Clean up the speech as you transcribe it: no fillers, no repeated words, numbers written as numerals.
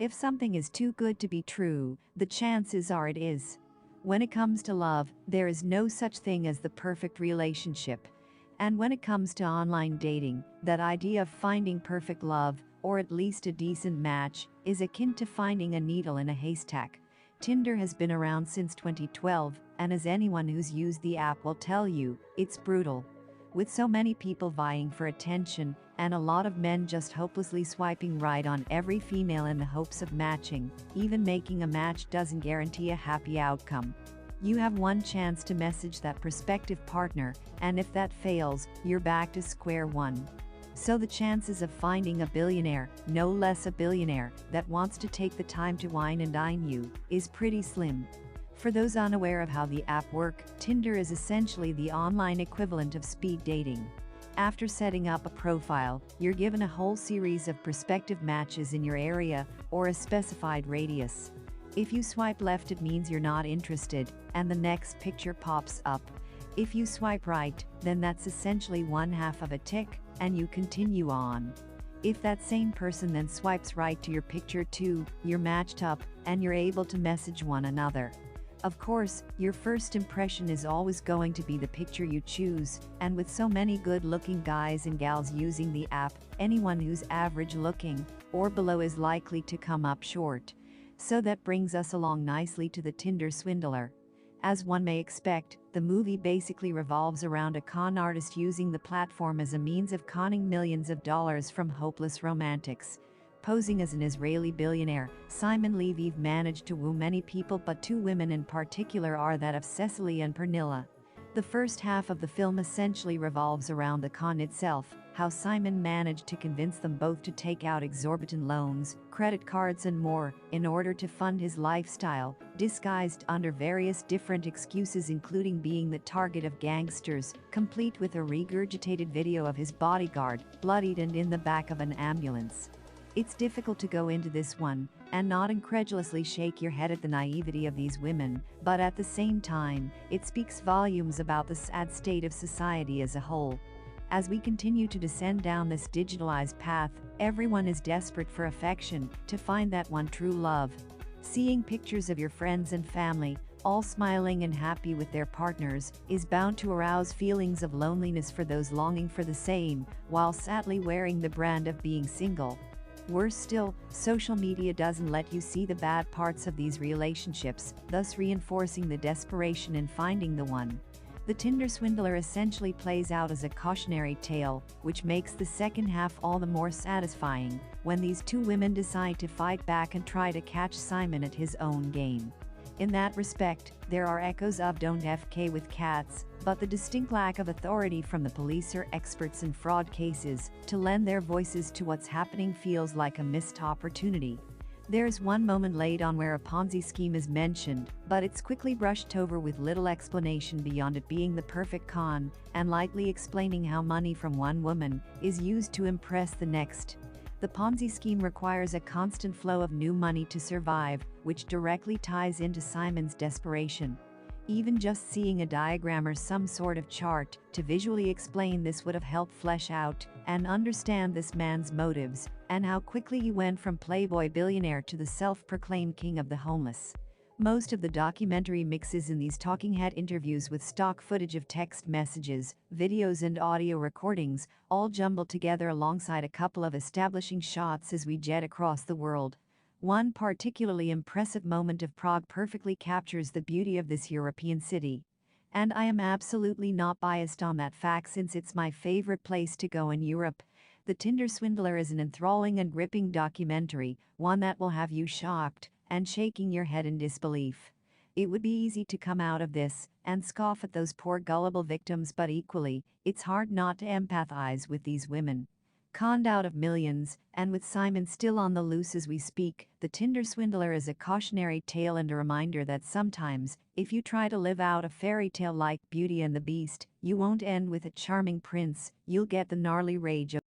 If something is too good to be true, the chances are it is. When it comes to love, there is no such thing as the perfect relationship. And when it comes to online dating, that idea of finding perfect love, or at least a decent match, is akin to finding a needle in a haystack. Tinder has been around since 2012, and as anyone who's used the app will tell you, it's brutal. With so many people vying for attention, and a lot of men just hopelessly swiping right on every female in the hopes of matching, even making a match doesn't guarantee a happy outcome. You have one chance to message that prospective partner, and if that fails, you're back to square one. So the chances of finding a billionaire, no less a billionaire, that wants to take the time to wine and dine you, is pretty slim. For those unaware of how the app works, Tinder is essentially the online equivalent of speed dating. After setting up a profile, you're given a whole series of prospective matches in your area or a specified radius. If you swipe left, it means you're not interested, and the next picture pops up. If you swipe right, then that's essentially one half of a tick, and you continue on. If that same person then swipes right to your picture too, you're matched up, and you're able to message one another. Of course, your first impression is always going to be the picture you choose, and with so many good-looking guys and gals using the app, anyone who's average-looking or below is likely to come up short. So that brings us along nicely to the Tinder Swindler. As one may expect, the movie basically revolves around a con artist using the platform as a means of conning millions of dollars from hopeless romantics. Posing as an Israeli billionaire, Simon Levy managed to woo many people, but two women in particular are that of Cecily and Pernilla. The first half of the film essentially revolves around the con itself, how Simon managed to convince them both to take out exorbitant loans, credit cards and more, in order to fund his lifestyle, disguised under various different excuses, including being the target of gangsters, complete with a regurgitated video of his bodyguard, bloodied and in the back of an ambulance. It's difficult to go into this one and not incredulously shake your head at the naivety of these women, but at the same time, it speaks volumes about the sad state of society as a whole. As we continue to descend down this digitalized path, everyone is desperate for affection, to find that one true love. Seeing pictures of your friends and family, all smiling and happy with their partners, is bound to arouse feelings of loneliness for those longing for the same, while sadly wearing the brand of being single. Worse still, social media doesn't let you see the bad parts of these relationships, thus reinforcing the desperation in finding the one. The Tinder Swindler essentially plays out as a cautionary tale, which makes the second half all the more satisfying, when these two women decide to fight back and try to catch Simon at his own game. In that respect, there are echoes of Don't FK with Cats, but the distinct lack of authority from the police or experts in fraud cases to lend their voices to what's happening feels like a missed opportunity. There's one moment laid on where a Ponzi scheme is mentioned, but it's quickly brushed over with little explanation beyond it being the perfect con, and lightly explaining how money from one woman is used to impress the next. The Ponzi scheme requires a constant flow of new money to survive, which directly ties into Simon's desperation. Even just seeing a diagram or some sort of chart to visually explain this would have helped flesh out and understand this man's motives, and how quickly he went from playboy billionaire to the self-proclaimed king of the homeless. Most of the documentary mixes in these talking head interviews with stock footage of text messages, videos and audio recordings, all jumbled together alongside a couple of establishing shots as we jet across the world. One particularly impressive moment of Prague perfectly captures the beauty of this European city. And I am absolutely not biased on that fact, since it's my favorite place to go in Europe. The Tinder Swindler is an enthralling and gripping documentary, one that will have you shocked and shaking your head in disbelief. It would be easy to come out of this and scoff at those poor gullible victims, but equally, it's hard not to empathize with these women. Conned out of millions, and with Simon still on the loose as we speak, the Tinder Swindler is a cautionary tale and a reminder that sometimes, if you try to live out a fairy tale like Beauty and the Beast, you won't end with a charming prince, you'll get the gnarly rage of